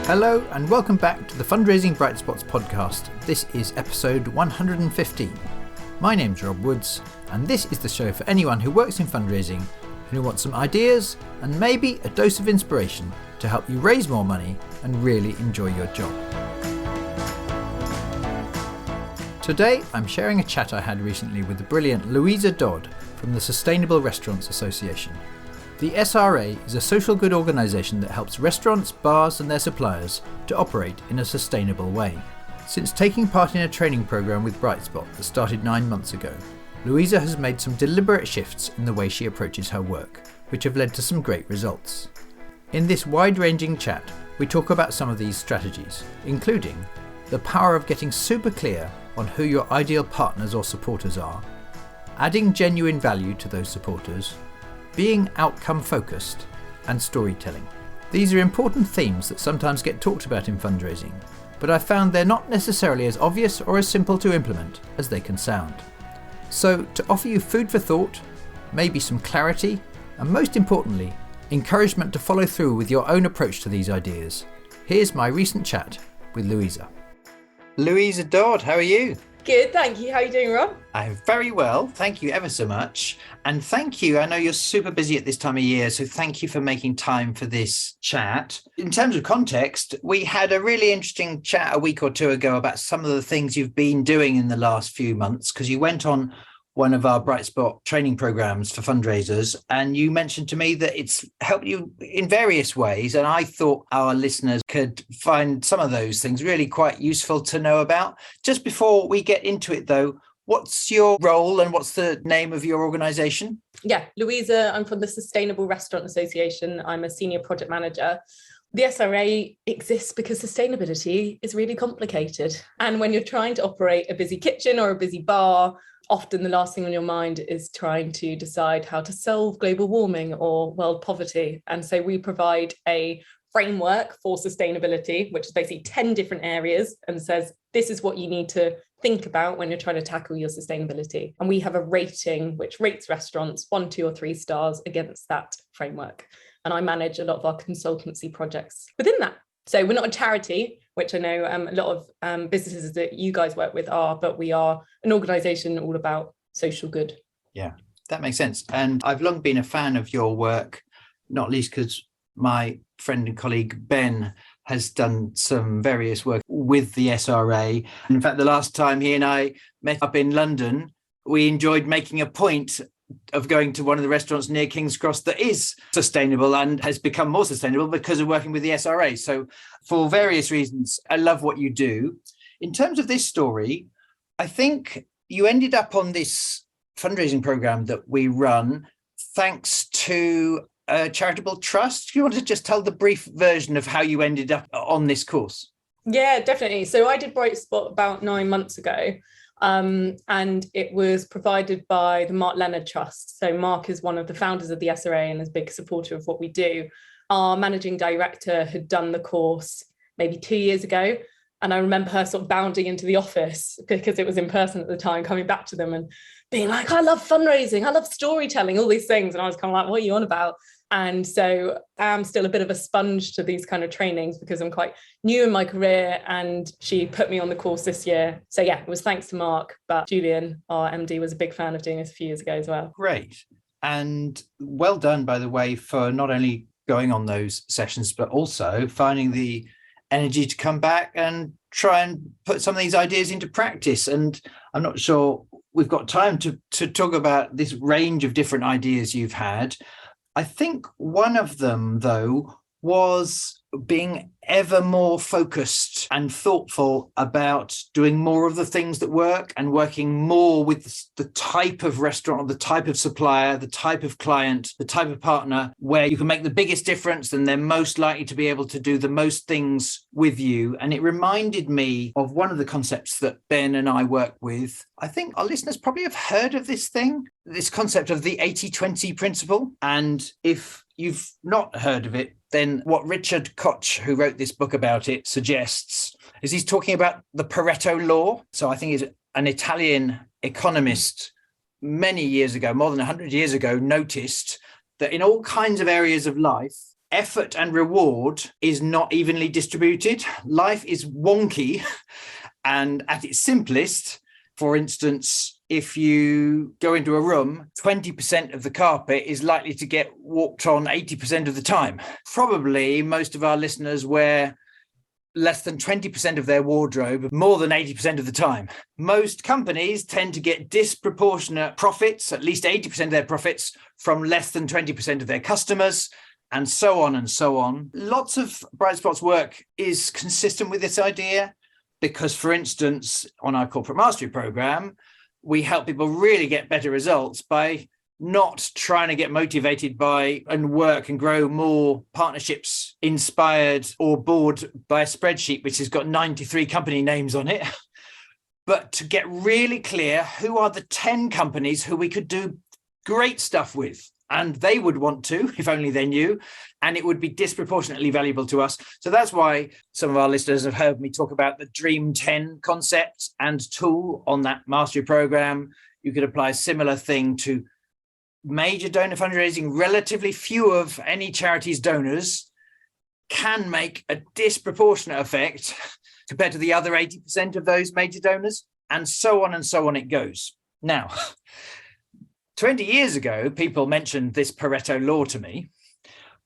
Hello and welcome back to the Fundraising Bright Spots podcast. This is episode 115. My name's Rob Woods and this is the show for anyone who works in fundraising and who wants some ideas and maybe a dose of inspiration to help you raise more money and really enjoy your job. Today I'm sharing a chat I had recently with the brilliant Louisa Dodd from the Sustainable Restaurants Association. The SRA is a social good organisation that helps restaurants, bars and their suppliers to operate in a sustainable way. Since taking part in a training programme with Brightspot that started 9 months ago, Louisa has made some deliberate shifts in the way she approaches her work, which have led to some great results. In this wide-ranging chat, we talk about some of these strategies, including the power of getting super clear on who your ideal partners or supporters are, adding genuine value to those supporters, being outcome focused, and storytelling. These are important themes that sometimes get talked about in fundraising, but I found they're not necessarily as obvious or as simple to implement as they can sound. So to offer you food for thought, maybe some clarity, and most importantly, encouragement to follow through with your own approach to these ideas, here's my recent chat with Louisa. Louisa Dodd, how are you? Good, thank you. How are you doing, Rob? I'm very well. Thank you ever so much. And thank you. I know you're super busy at this time of year, so thank you for making time for this chat. In terms of context, we had a really interesting chat a week or two ago about some of the things you've been doing in the last few months, because you went on one of our Brightspot training programs for fundraisers, and you mentioned to me that it's helped you in various ways. And I thought our listeners could find some of those things really quite useful to know about. Just before we get into it, though, what's your role and what's the name of your organisation? Yeah, Louisa, I'm from the Sustainable Restaurant Association. I'm a senior project manager. The SRA exists because sustainability is really complicated. And when you're trying to operate a busy kitchen or a busy bar, often the last thing on your mind is trying to decide how to solve global warming or world poverty. And so we provide a framework for sustainability, which is basically 10 different areas and says, this is what you need to think about when you're trying to tackle your sustainability. And we have a rating which rates restaurants 1, 2 or 3 stars against that framework. And I manage a lot of our consultancy projects within that. So we're not a charity, which I know a lot of businesses that you guys work with are, but we are an organisation all about social good. Yeah, that makes sense. And I've long been a fan of your work, not least because my friend and colleague Ben has done some various work with the SRA. In fact, the last time he and I met up in London, we enjoyed making a point of going to one of the restaurants near King's Cross that is sustainable and has become more sustainable because of working with the SRA. So for various reasons, I love what you do. In terms of this story, I think you ended up on this fundraising program that we run thanks to a charitable trust. Do you want to just tell the brief version of how you ended up on this course? Yeah, definitely. So I did Brightspot about 9 months ago. And it was provided by the Mark Leonard Trust. So Mark is one of the founders of the SRA and is a big supporter of what we do. Our managing director had done the course maybe 2 years ago. And I remember her sort of bounding into the office because it was in person at the time, coming back to them and being like, I love fundraising, I love storytelling, all these things. And I was kind of like, what are you on about? And so I'm still a bit of a sponge to these kind of trainings because I'm quite new in my career, and she put me on the course this year. So yeah, it was thanks to Mark, but Julian, our MD, was a big fan of doing this a few years ago as well. Great. And well done, by the way, for not only going on those sessions, but also finding the energy to come back and try and put some of these ideas into practice. And I'm not sure we've got time to talk about this range of different ideas you've had. I think one of them, though, was being ever more focused and thoughtful about doing more of the things that work and working more with the type of restaurant or the type of supplier, the type of client, the type of partner where you can make the biggest difference and they're most likely to be able to do the most things with you. And it reminded me of one of the concepts that Ben and I work with. I think our listeners probably have heard of this thing, this concept of the 80-20 principle. And if you've not heard of it, then what Richard Koch, who wrote this book about it, suggests is he's talking about the Pareto law. So I think he's an Italian economist many years ago, more than 100 years ago, noticed that in all kinds of areas of life, effort and reward is not evenly distributed. Life is wonky. And at its simplest, for instance, if you go into a room, 20% of the carpet is likely to get walked on 80% of the time. Probably most of our listeners wear less than 20% of their wardrobe more than 80% of the time. Most companies tend to get disproportionate profits, at least 80% of their profits, from less than 20% of their customers, and so on and so on. Lots of Bright Spot's work is consistent with this idea because, for instance, on our corporate mastery program, we help people really get better results by not trying to get motivated by and work and grow more partnerships inspired or bored by a spreadsheet which has got 93 company names on it, but to get really clear who are the 10 companies who we could do great stuff with. And they would want to, if only they knew, and it would be disproportionately valuable to us. So that's why some of our listeners have heard me talk about the Dream 10 concept and tool on that mastery program. You could apply a similar thing to major donor fundraising. Relatively few of any charity's donors can make a disproportionate effect compared to the other 80% of those major donors, and so on it goes. Now, 20 years ago, people mentioned this Pareto law to me,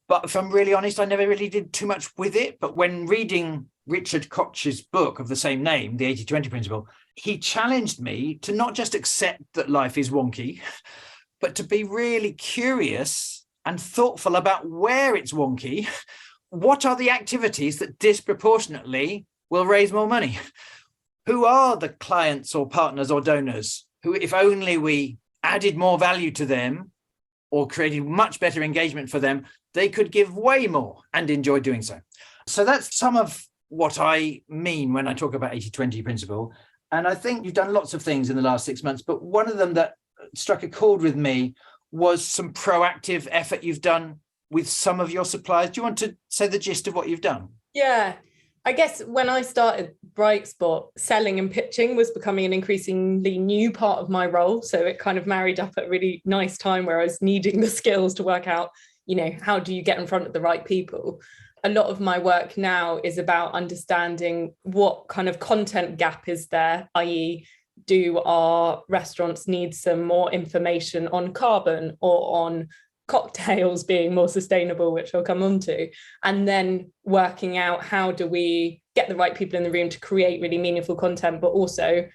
but if I'm really honest, I never really did too much with it. But when reading Richard Koch's book of the same name, The 80-20 Principle, he challenged me to not just accept that life is wonky, but to be really curious and thoughtful about where it's wonky. What are the activities that disproportionately will raise more money? Who are the clients or partners or donors who, if only we added more value to them or created much better engagement for them, they could give way more and enjoy doing so. So that's some of what I mean when I talk about 80-20 principle. And I think you've done lots of things in the last 6 months, but one of them that struck a chord with me was some proactive effort you've done with some of your suppliers. Do you want to say the gist of what you've done? Yeah. I guess when I started Bright Spot, selling and pitching was becoming an increasingly new part of my role. So it kind of married up at a really nice time where I was needing the skills to work out, how do you get in front of the right people? A lot of my work now is about understanding what kind of content gap is there, i.e., do our restaurants need some more information on carbon or on cocktails being more sustainable, which I'll come on to, and then working out how do we get the right people in the room to create really meaningful content, but also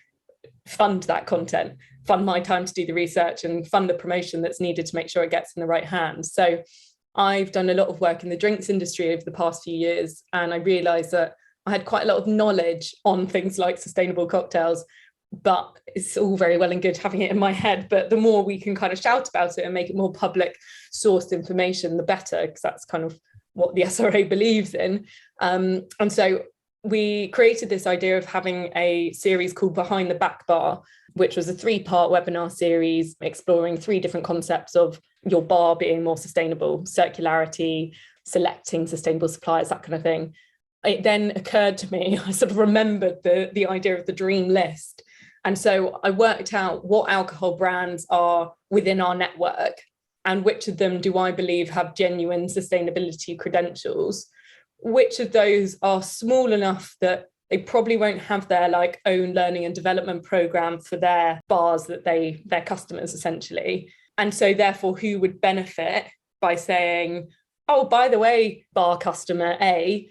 fund that content, fund my time to do the research and fund the promotion that's needed to make sure it gets in the right hands. So I've done a lot of work in the drinks industry over the past few years, and I realized that I had quite a lot of knowledge on things like sustainable cocktails, but it's all very well and good having it in my head. But the more we can kind of shout about it and make it more public sourced information, the better, because that's kind of what the SRA believes in. And so we created this idea of having a series called Behind the Back Bar, which was a 3-part webinar series exploring 3 different concepts of your bar being more sustainable, circularity, selecting sustainable suppliers, that kind of thing. It then occurred to me, I sort of remembered the idea of the dream list. And so I worked out what alcohol brands are within our network and which of them do I believe have genuine sustainability credentials. Which of those are small enough that they probably won't have their own learning and development program for their bars that their customers essentially. And so therefore who would benefit by saying, oh, by the way, bar customer A,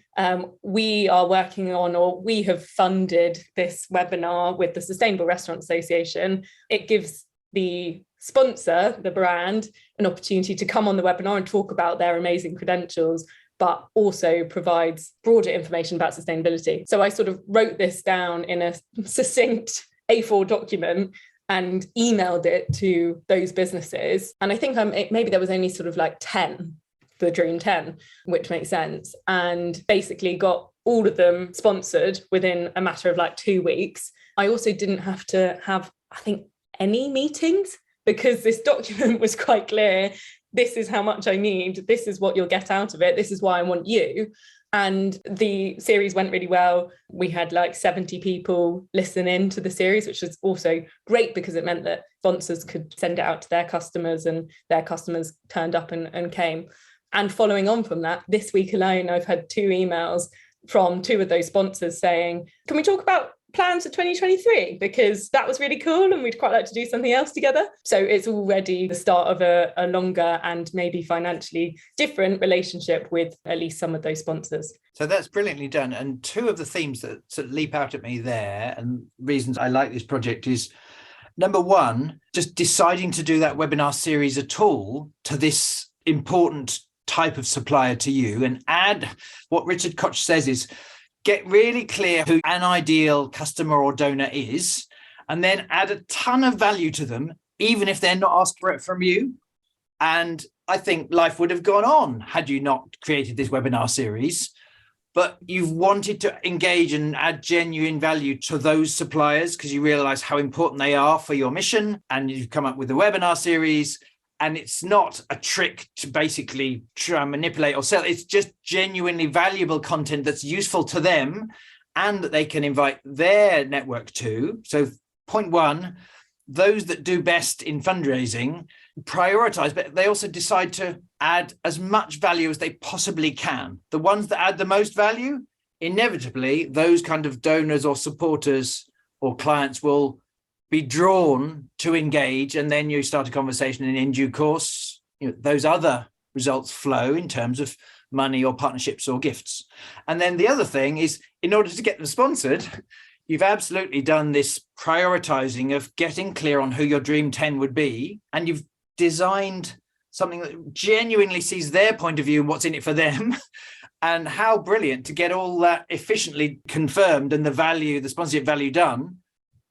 we are working on, or we have funded this webinar with the Sustainable Restaurant Association. It gives the sponsor, the brand, an opportunity to come on the webinar and talk about their amazing credentials, but also provides broader information about sustainability. So I sort of wrote this down in a succinct A4 document and emailed it to those businesses. And I think maybe there was only sort of 10, the Dream 10, which makes sense, and basically got all of them sponsored within a matter of 2 weeks. I also didn't have to have, I think, any meetings because this document was quite clear. This is how much I need. This is what you'll get out of it. This is why I want you. And the series went really well. We had 70 people listen in to the series, which was also great because it meant that sponsors could send it out to their customers and their customers turned up and came. And following on from that, this week alone, I've had 2 emails from 2 of those sponsors saying, can we talk about plans for 2023? Because that was really cool and we'd quite like to do something else together. So it's already the start of a longer and maybe financially different relationship with at least some of those sponsors. So that's brilliantly done. And 2 of the themes that sort of leap out at me there, and reasons I like this project, is number 1, just deciding to do that webinar series at all to this important type of supplier to you, and add what Richard Koch says is get really clear who an ideal customer or donor is, and then add a ton of value to them, even if they're not asking for it from you. And I think life would have gone on had you not created this webinar series. But you've wanted to engage and add genuine value to those suppliers because you realize how important they are for your mission, and you've come up with a webinar series. And it's not a trick to basically try and manipulate or sell. It's just genuinely valuable content that's useful to them and that they can invite their network to. So point 1, those that do best in fundraising prioritize, but they also decide to add as much value as they possibly can. The ones that add the most value, inevitably, those kind of donors or supporters or clients will be drawn to engage, and then you start a conversation, and in due course, those other results flow in terms of money or partnerships or gifts. And then the other thing is, in order to get them sponsored, you've absolutely done this prioritizing of getting clear on who your dream 10 would be, and you've designed something that genuinely sees their point of view and what's in it for them. And how brilliant to get all that efficiently confirmed and the sponsorship value done,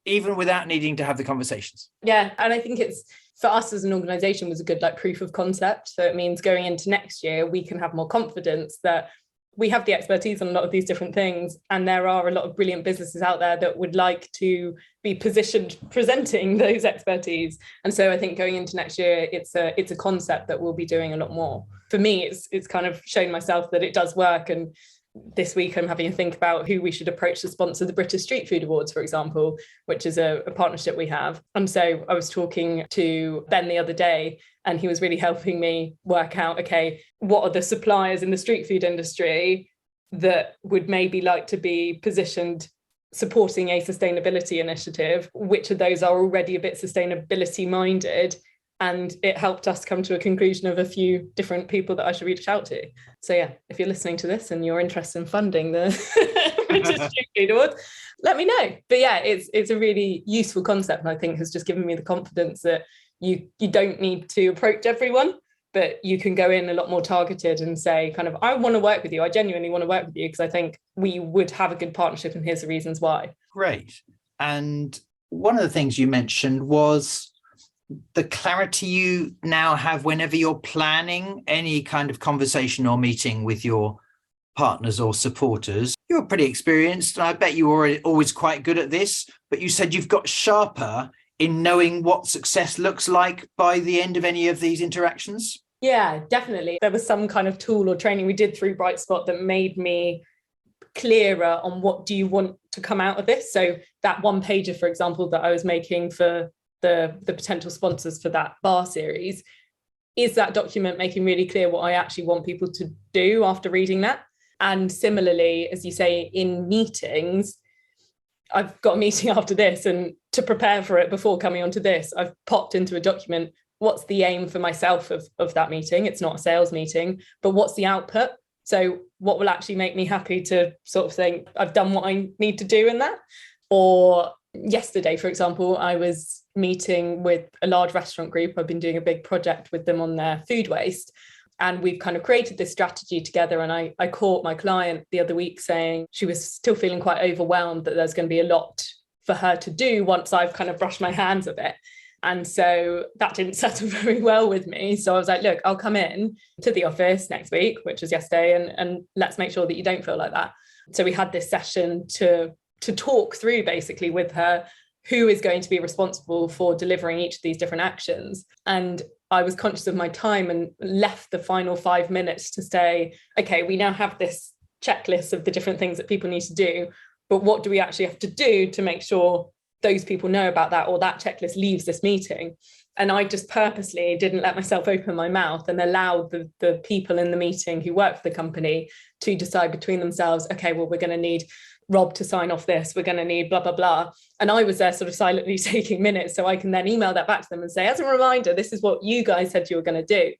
even without needing to have the conversations. Yeah, and I think it's, for us as an organisation, was a good proof of concept. So it means going into next year, we can have more confidence that we have the expertise on a lot of these different things. And there are a lot of brilliant businesses out there that would like to be positioned presenting those expertise. And so I think going into next year, it's a concept that we'll be doing a lot more. For me, it's kind of shown myself that it does work. And this week, I'm having a think about who we should approach to sponsor the British Street Food Awards, for example, which is a partnership we have. And so I was talking to Ben the other day, and he was really helping me work out, okay, what are the suppliers in the street food industry that would maybe like to be positioned supporting a sustainability initiative? Which of those are already a bit sustainability minded? And it helped us come to a conclusion of a few different people that I should reach out to. So yeah, if you're listening to this and you're interested in funding the British Street Food Awards, let me know. But yeah, it's a really useful concept, and I think has just given me the confidence that you don't need to approach everyone, but you can go in a lot more targeted and say, kind of, I want to work with you. I genuinely want to work with you because I think we would have a good partnership, and here's the reasons why. Great. And one of the things you mentioned was the clarity you now have whenever you're planning any kind of conversation or meeting with your partners or supporters. You're pretty experienced, and I bet you were always quite good at this, but you said you've got sharper in knowing what success looks like by the end of any of these interactions. Yeah, definitely. There was some kind of tool or training we did through Brightspot that made me clearer on what do you want to come out of this. So that 1-pager, for example, that I was making for the potential sponsors for that bar series, is that document making really clear what I actually want people to do after reading that? And similarly, as you say, in meetings, I've got a meeting after this, and to prepare for it before coming onto this, I've popped into a document, what's the aim for myself of that meeting? It's not a sales meeting, but what's the output? So what will actually make me happy to sort of think I've done what I need to do in that? Or yesterday, for example, I was meeting with a large restaurant group. I've been doing a big project with them on their food waste. And we've kind of created this strategy together. And I caught my client the other week saying she was still feeling quite overwhelmed that there's going to be a lot for her to do once I've kind of brushed my hands of it. And so that didn't settle very well with me. So I was like, look, I'll come in to the office next week, which was yesterday, and let's make sure that you don't feel like that. So we had this session to talk through basically with her who is going to be responsible for delivering each of these different actions. And I was conscious of my time and left the final 5 minutes to say, okay, we now have this checklist of the different things that people need to do, but what do we actually have to do to make sure those people know about that, or that checklist leaves this meeting. And I just purposely didn't let myself open my mouth and allowed the people in the meeting who work for the company to decide between themselves, okay, well, we're going to need Rob to sign off this, we're going to need blah, blah, blah. And I was there sort of silently taking minutes so I can then email that back to them and say, as a reminder, this is what you guys said you were going to do.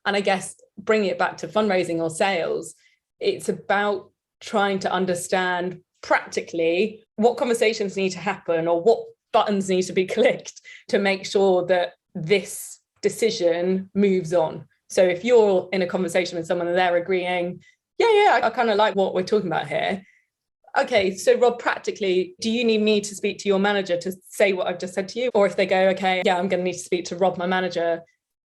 And I guess bringing it back to fundraising or sales, it's about trying to understand practically what conversations need to happen or what buttons need to be clicked to make sure that this decision moves on. So if you're in a conversation with someone and they're agreeing, yeah, I kind of like what we're talking about here. Okay, so Rob, practically, do you need me to speak to your manager to say what I've just said to you? Or if they go, okay, yeah, I'm going to need to speak to Rob, my manager,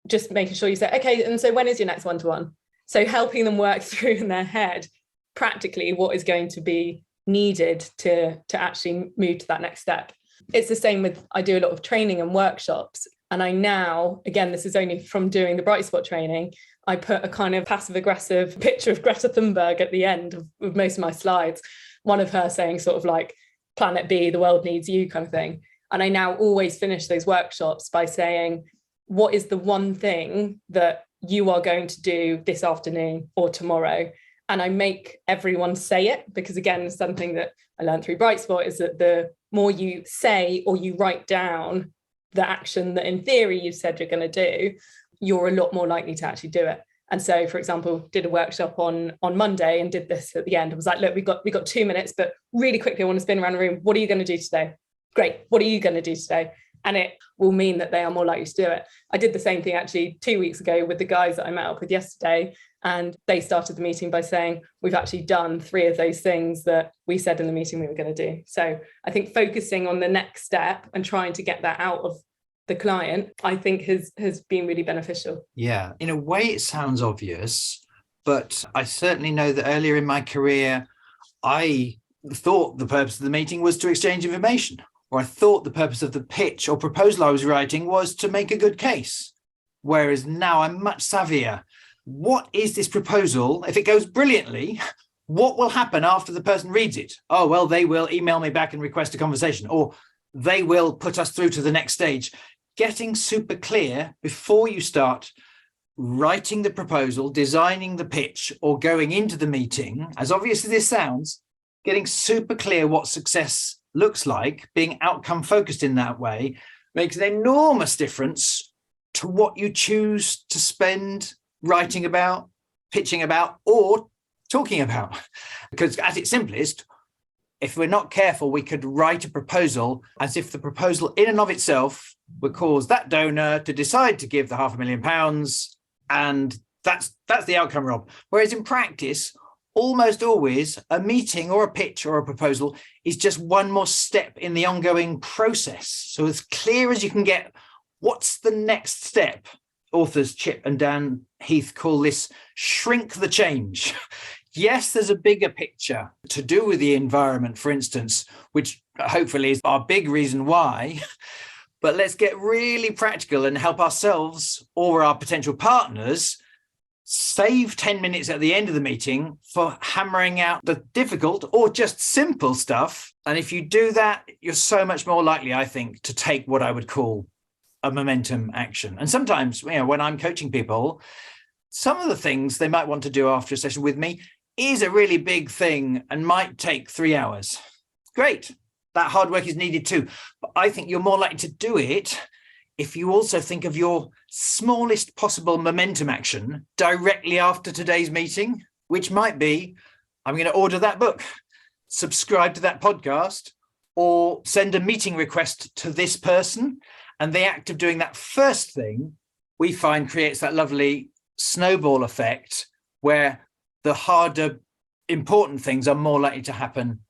just making sure you say, okay, and so when is your next one-to-one? So helping them work through in their head practically what is going to be needed to actually move to that next step. It's the same with, I do a lot of training and workshops. And I now, again, this is only from doing the Bright Spot training, I put a kind of passive aggressive picture of Greta Thunberg at the end of most of my slides. One of her saying sort of like, Planet B, the world needs you kind of thing. And I now always finish those workshops by saying, what is the one thing that you are going to do this afternoon or tomorrow? And I make everyone say it, because again, something that I learned through Bright Spot is that the more you say or you write down the action that in theory you said you're going to do, you're a lot more likely to actually do it. And so, for example, did a workshop on Monday and did this at the end. I was like, look, we got 2 minutes, but really quickly, I want to spin around the room. What are you going to do today? Great. What are you going to do today? And it will mean that they are more likely to do it. I did the same thing actually 2 weeks ago with the guys that I met up with yesterday. And they started the meeting by saying, we've actually done 3 of those things that we said in the meeting we were going to do. So I think focusing on the next step and trying to get that out of the client, I think has been really beneficial. Yeah, in a way it sounds obvious, but I certainly know that earlier in my career, I thought the purpose of the meeting was to exchange information, or I thought the purpose of the pitch or proposal I was writing was to make a good case. Whereas now I'm much savvier. What is this proposal? If it goes brilliantly, what will happen after the person reads it? Oh, well, they will email me back and request a conversation, or they will put us through to the next stage. Getting super clear before you start writing the proposal, designing the pitch, or going into the meeting, as obvious as this sounds, getting super clear what success looks like, being outcome focused in that way, makes an enormous difference to what you choose to spend writing about, pitching about, or talking about. Because at its simplest, if we're not careful, we could write a proposal as if the proposal in and of itself would cause that donor to decide to give the £500,000, and that's the outcome, Rob. Whereas in practice, almost always a meeting or a pitch or a proposal is just one more step in the ongoing process. So as clear as you can get, what's the next step? Authors Chip and Dan Heath call this shrink the change. Yes, there's a bigger picture to do with the environment, for instance, which hopefully is our big reason why. But let's get really practical and help ourselves or our potential partners save 10 minutes at the end of the meeting for hammering out the difficult or just simple stuff. And if you do that, you're so much more likely, I think, to take what I would call a momentum action. And sometimes, when I'm coaching people, some of the things they might want to do after a session with me is a really big thing and might take 3 hours. Great. That hard work is needed too. But I think you're more likely to do it if you also think of your smallest possible momentum action directly after today's meeting, which might be, I'm going to order that book, subscribe to that podcast, or send a meeting request to this person. And the act of doing that first thing, we find creates that lovely snowball effect where the harder, important things are more likely to happen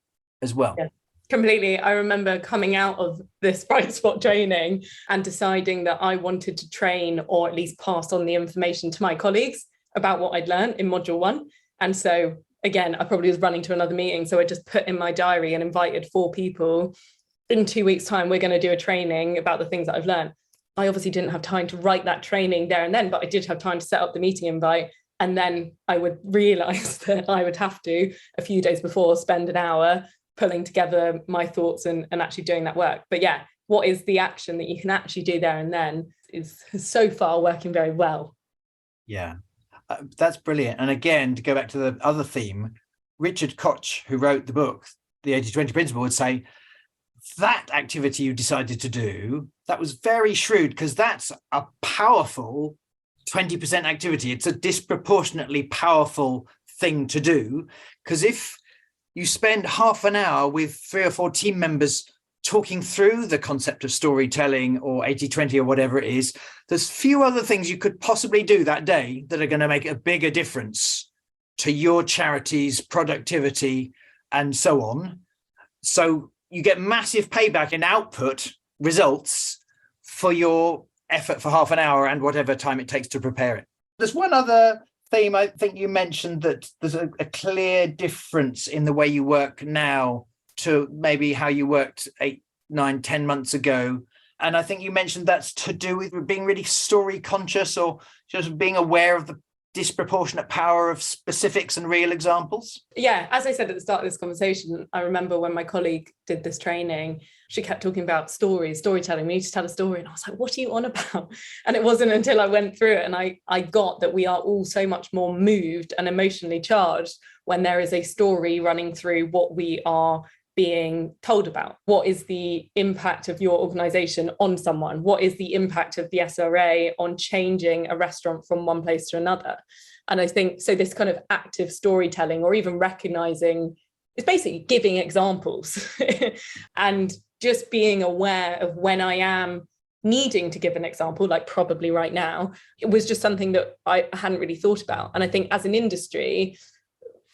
as well. Yeah, completely. I remember coming out of this Bright Spot training and deciding that I wanted to train or at least pass on the information to my colleagues about what I'd learned in module 1. And so again, I probably was running to another meeting. So I just put in my diary and invited 4 people. In 2 weeks' time, we're going to do a training about the things that I've learned. I obviously didn't have time to write that training there and then, but I did have time to set up the meeting invite. And then I would realize that I would have to, a few days before, spend an hour pulling together my thoughts and actually doing that work. But yeah, what is the action that you can actually do there and then is so far working very well. Yeah, that's brilliant. And again, to go back to the other theme, Richard Koch, who wrote the book, The 80-20 Principle, would say, that activity you decided to do, that was very shrewd, because that's a powerful 20% activity. It's a disproportionately powerful thing to do, because if you spend half an hour with 3 or 4 team members talking through the concept of storytelling or 80-20 or whatever it is, there's few other things you could possibly do that day that are going to make a bigger difference to your charity's productivity and so on. So you get massive payback in output results for your effort for half an hour and whatever time it takes to prepare it. There's one other theme I think you mentioned, that there's a clear difference in the way you work now to maybe how you worked 8, 9, 10 months ago. And I think you mentioned that's to do with being really story conscious, or just being aware of the disproportionate power of specifics and real examples. Yeah, as I said at the start of this conversation, I remember when my colleague did this training, she kept talking about storytelling. We need to tell a story. And I was like, what are you on about? And it wasn't until I went through it and I got that we are all so much more moved and emotionally charged when there is a story running through what we are being told about. What is the impact of your organization on someone? What is the impact of the SRA on changing a restaurant from one place to another? And I think so this kind of active storytelling, or even recognizing, is basically giving examples and just being aware of when I am needing to give an example, like probably right now. It was just something that I hadn't really thought about. And I think as an industry,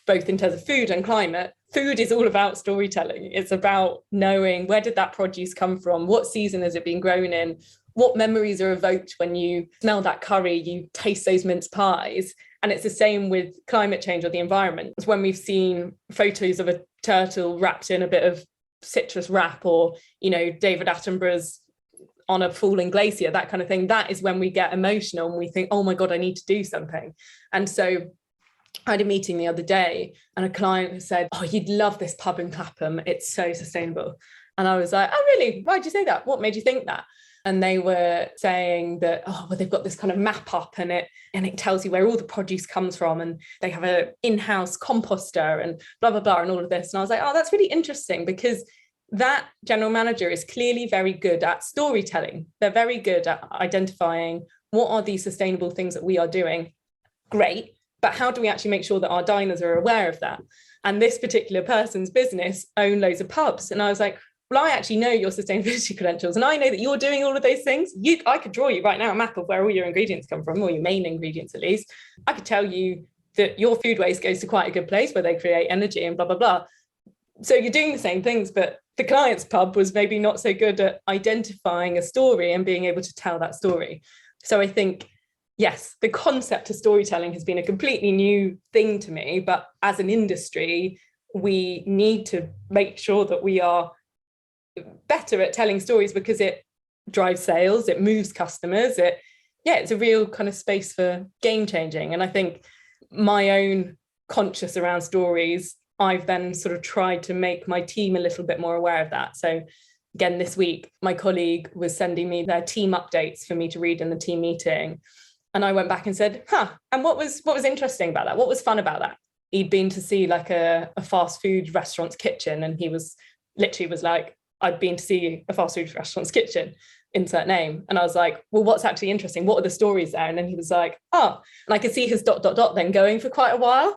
both in terms of food and climate, food is all about storytelling. It's about knowing, where did that produce come from? What season has it been grown in? What memories are evoked when you smell that curry, you taste those mince pies? And it's the same with climate change or the environment. It's when we've seen photos of a turtle wrapped in a bit of citrus wrap, or, David Attenborough's on a falling glacier, that kind of thing. That is when we get emotional and we think, oh my God, I need to do something. And so I had a meeting the other day and a client said, oh, you'd love this pub in Clapham. It's so sustainable. And I was like, oh, really? Why'd you say that? What made you think that? And they were saying that, they've got this kind of map up and it tells you where all the produce comes from. And they have an in-house composter and blah, blah, blah, and all of this. And I was like, oh, that's really interesting, because that general manager is clearly very good at storytelling. They're very good at identifying what are these sustainable things that we are doing. Great. But how do we actually make sure that our diners are aware of that? And this particular person's business own loads of pubs. And I was like, well, I actually know your sustainability credentials, and I know that you're doing all of those things. I could draw you right now a map of where all your ingredients come from, or your main ingredients at least. I could tell you that your food waste goes to quite a good place where they create energy and blah, blah, blah. So you're doing the same things, but the client's pub was maybe not so good at identifying a story and being able to tell that story. So I think, yes, the concept of storytelling has been a completely new thing to me, but as an industry, we need to make sure that we are better at telling stories, because it drives sales, it moves customers, it's a real kind of space for game changing. And I think my own conscious around stories, I've then sort of tried to make my team a little bit more aware of that. So again, this week, my colleague was sending me their team updates for me to read in the team meeting. And I went back and said, and what was interesting about that? What was fun about that? He'd been to see like a fast food restaurant's kitchen, and he was like, I'd been to see a fast food restaurant's kitchen, insert name. And I was like, well, what's actually interesting? What are the stories there? And then he was like, and I could see his ... then going for quite a while.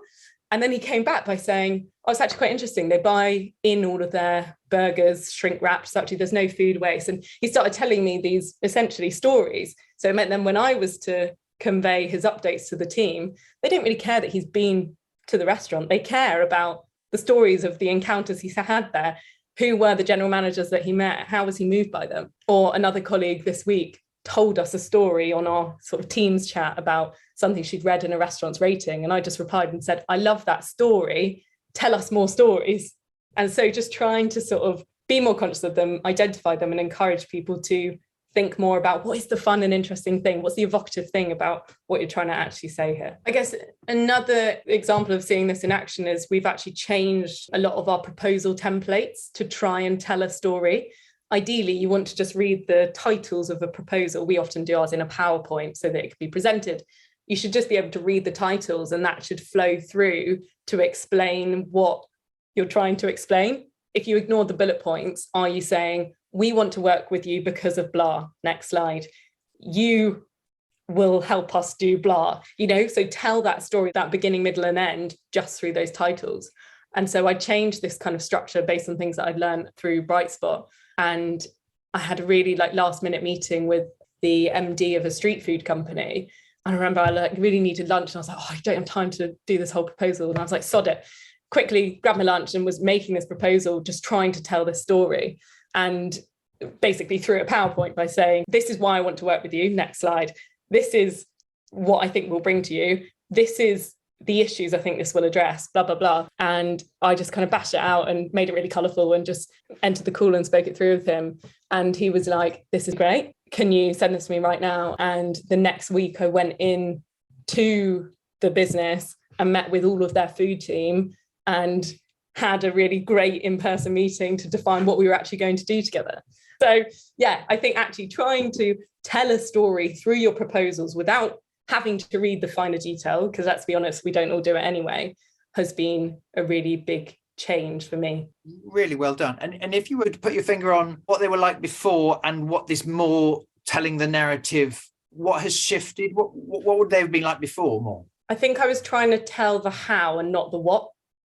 And then he came back by saying, it's actually quite interesting. They buy in all of their burgers shrink wrapped. So actually there's no food waste. And he started telling me these essentially stories. So it meant then when I was to convey his updates to the team, they didn't really care that he's been to the restaurant. They care about the stories of the encounters he's had there. Who were the general managers that he met? How was he moved by them? Or another colleague this week told us a story on our sort of Teams chat about something she'd read in a restaurant's rating. And I just replied and said, I love that story. Tell us more stories. And so just trying to sort of be more conscious of them, identify them, and encourage people to think more about what is the fun and interesting thing? What's the evocative thing about what you're trying to actually say here? I guess another example of seeing this in action is we've actually changed a lot of our proposal templates to try and tell a story. Ideally, you want to just read the titles of a proposal. We often do ours in a PowerPoint so that it can be presented. You should just be able to read the titles, and that should flow through to explain what you're trying to explain. If you ignore the bullet points, are you saying, we want to work with you because of blah? Next slide. You will help us do blah, so tell that story, that beginning, middle, and end just through those titles. And so I changed this kind of structure based on things that I'd learned through Brightspot. And I had a really last minute meeting with the MD of a street food company. And I remember I really needed lunch, and I was like, I don't have time to do this whole proposal. And I was like, sod it. Quickly grabbed my lunch and was making this proposal, just trying to tell this story. And basically threw a PowerPoint by saying, this is why I want to work with you. Next slide. This is what I think we'll bring to you. This is the issues I think this will address, blah, blah, blah. And I just kind of bashed it out and made it really colourful and just entered the call and spoke it through with him. And he was like, this is great. Can you send this to me right now? And the next week I went in to the business and met with all of their food team and had a really great in-person meeting to define what we were actually going to do together. So yeah, I think actually trying to tell a story through your proposals without having to read the finer detail, because let's be honest, we don't all do it anyway, has been a really big change for me. Really well done. And if you were to put your finger on what they were like before and what this more telling the narrative, what has shifted? What would they have been like before more? I think I was trying to tell the how and not the what.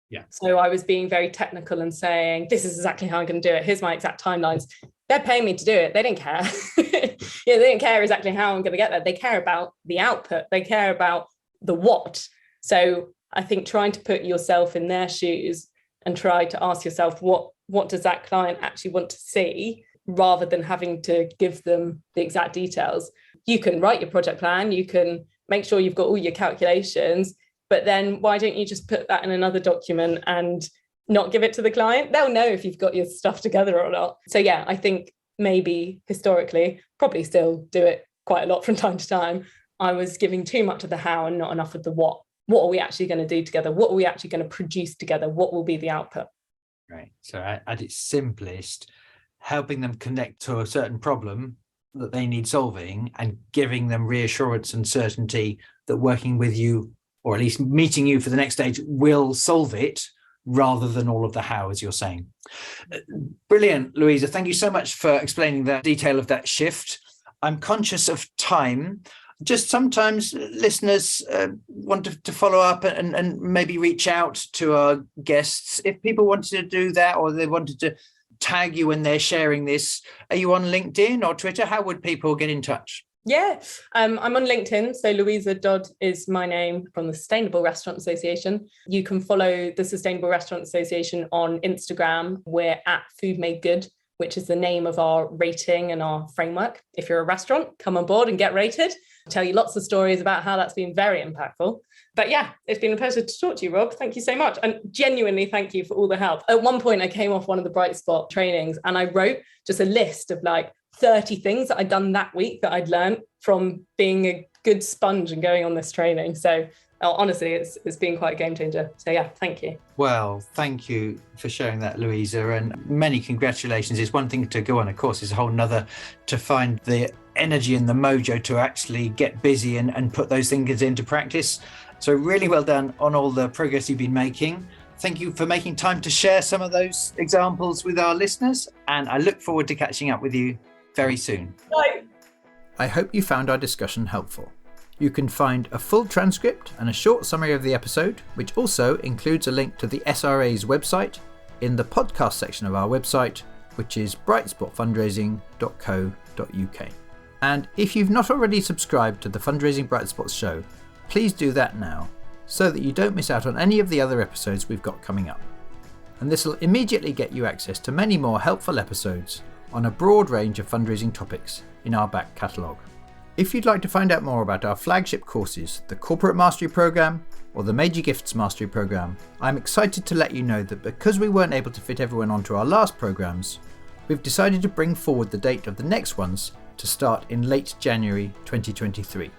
Yeah. So I was being very technical and saying, this is exactly how I'm going to do it. Here's my exact timelines. They're paying me to do it. They didn't care. They didn't care exactly how I'm going to get there. They care about the output. They care about the what. So I think trying to put yourself in their shoes and try to ask yourself, what does that client actually want to see, rather than having to give them the exact details. You can write your project plan. You can make sure you've got all your calculations. But then why don't you just put that in another document and not give it to the client? They'll know if you've got your stuff together or not. So yeah, I think maybe historically, probably still do it quite a lot from time to time, I was giving too much of the how and not enough of the what. What are we actually going to do together? What are we actually going to produce together? What will be the output? Right. So at its simplest, helping them connect to a certain problem that they need solving and giving them reassurance and certainty that working with you, or at least meeting you for the next stage, will solve it, rather than all of the how, as you're saying. Brilliant, Louisa. Thank you so much for explaining the detail of that shift. I'm conscious of time. Just sometimes listeners want to follow up and maybe reach out to our guests. If people wanted to do that, or they wanted to tag you when they're sharing this, are you on LinkedIn or Twitter? How would people get in touch? Yeah, I'm on LinkedIn. So Louisa Dodd is my name, from the Sustainable Restaurant Association. You can follow the Sustainable Restaurant Association on Instagram. We're at Food Made Good, which is the name of our rating and our framework. If you're a restaurant, come on board and get rated. I'll tell you lots of stories about how that's been very impactful. But yeah, it's been a pleasure to talk to you, Rob. Thank you so much. And genuinely, thank you for all the help. At one point, I came off one of the Brightspot trainings and I wrote just a list of 30 things that I'd done that week that I'd learned from being a good sponge and going on this training. So honestly, it's been quite a game changer. So yeah, thank you. Well, thank you for sharing that, Louisa, and many congratulations. It's one thing to go on a course, it's a whole nother to find the energy and the mojo to actually get busy and put those things into practice. So really well done on all the progress you've been making. Thank you for making time to share some of those examples with our listeners, and I look forward to catching up with you very soon. Bye. I hope you found our discussion helpful. You can find a full transcript and a short summary of the episode, which also includes a link to the SRA's website, in the podcast section of our website, which is brightspotfundraising.co.uk. And if you've not already subscribed to the Fundraising Brightspots show, please do that now, so that you don't miss out on any of the other episodes we've got coming up. And this will immediately get you access to many more helpful episodes on a broad range of fundraising topics in our back catalogue. If you'd like to find out more about our flagship courses, the Corporate Mastery Programme or the Major Gifts Mastery Programme, I'm excited to let you know that because we weren't able to fit everyone onto our last programmes, we've decided to bring forward the date of the next ones to start in late January 2023.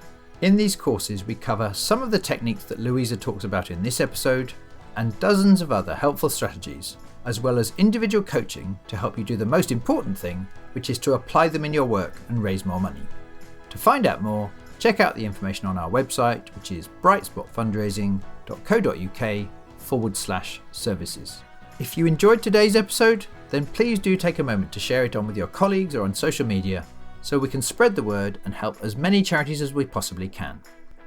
In these courses, we cover some of the techniques that Louisa talks about in this episode and dozens of other helpful strategies, as well as individual coaching to help you do the most important thing, which is to apply them in your work and raise more money. To find out more, check out the information on our website, which is brightspotfundraising.co.uk/services. If you enjoyed today's episode, then please do take a moment to share it on with your colleagues or on social media so we can spread the word and help as many charities as we possibly can.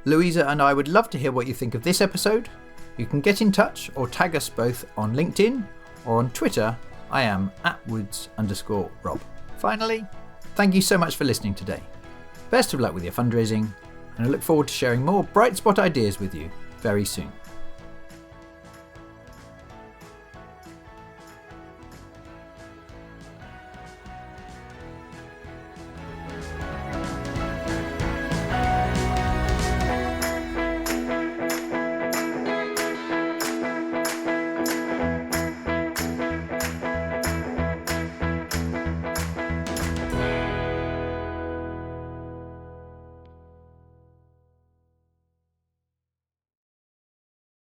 Louisa and I would love to hear what you think of this episode. You can get in touch or tag us both on LinkedIn or on Twitter. I am @woods_Rob. Finally, thank you so much for listening today. Best of luck with your fundraising, and I look forward to sharing more bright spot ideas with you very soon.